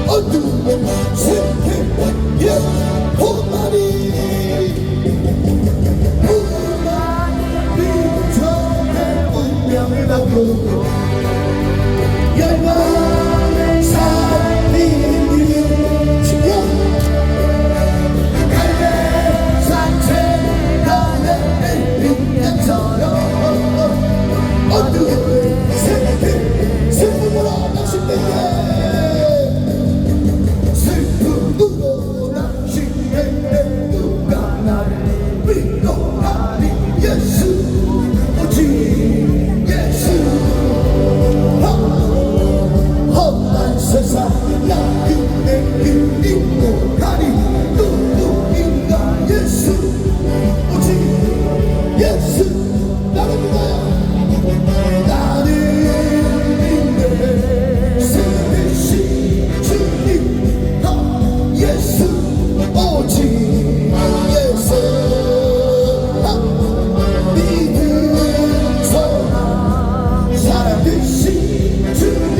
어둠의 세계에 보마리 미천의 운명을 바꾸고 열망 살리는 지켜 갈대 산책 가는 빛처럼 어둠의 세계 슬픔으로 낚싯대에 슬픔으로 낚싯대에 누가 나를 위로하리 예수 오직 예수 험한 세상 나 그대 그리고 가리 누구인가 예수 오직 예수 나를 믿어요 나를 믿네 세대시 주님 예수 오직 예수 믿음서 사랑 되신 주님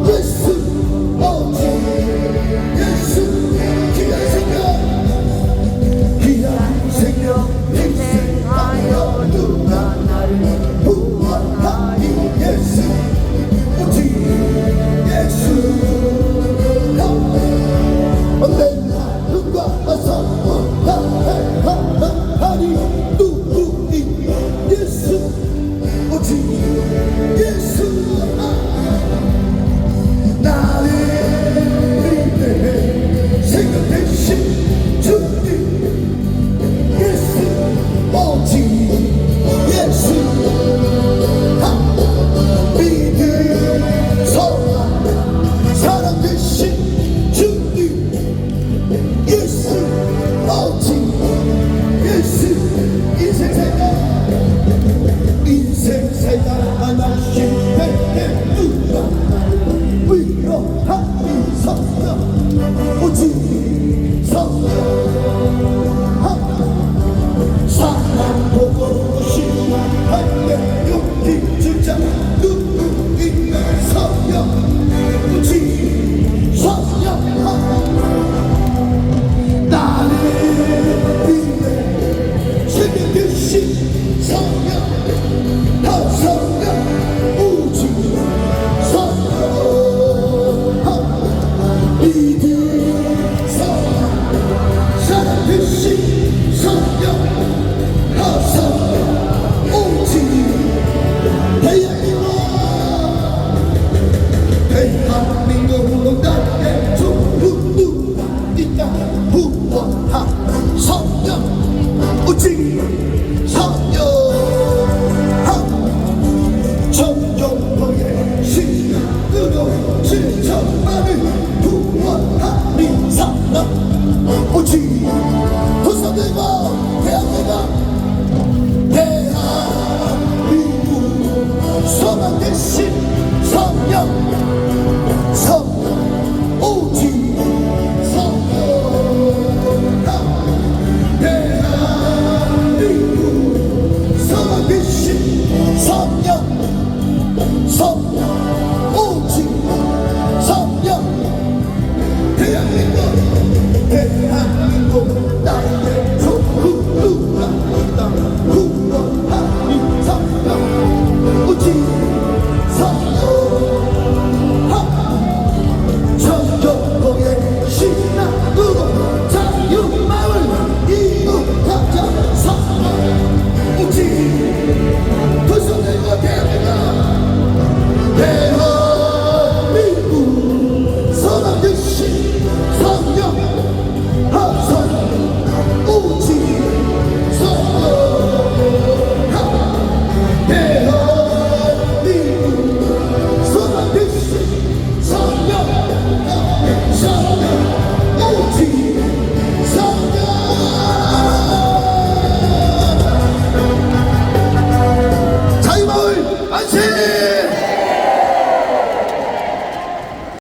예수 오직 예수 귀한 생명 희생하여 누가 나를 구원하리 예수 오직 예수 내가 누가 선포하리 누구니 예수 오직 예수 나를 믿네 생각 대신 주님 예수 오직 예수 믿음 사랑 대신 주님 예수 오직 예수 인생 살다 하나씩 뱉게 누가 나를 위로하니 성령 오직 성령 사랑 보고 싶어할 때 용기 주자 누구인가 성령 오직 성령 나를 믿네 세계 대신 성령 성령 오직 성령 믿음 사랑 대신 성령 성령 오직 대한민국 나의 좋은 누가 있다 후원하 성령 오직 성령 전정도의 신으로 지쳐나를 후원하니 성령 오직 도서들과 대한민국 소망 대신 성령 오직 성령 대한민국 소망 대신 성령 오직 성령 대한민국 나의 좋은 누가 있다 후원하니 성령 오직 성령 전교의 신앙으로 자유마을 이룩하자 성령 오직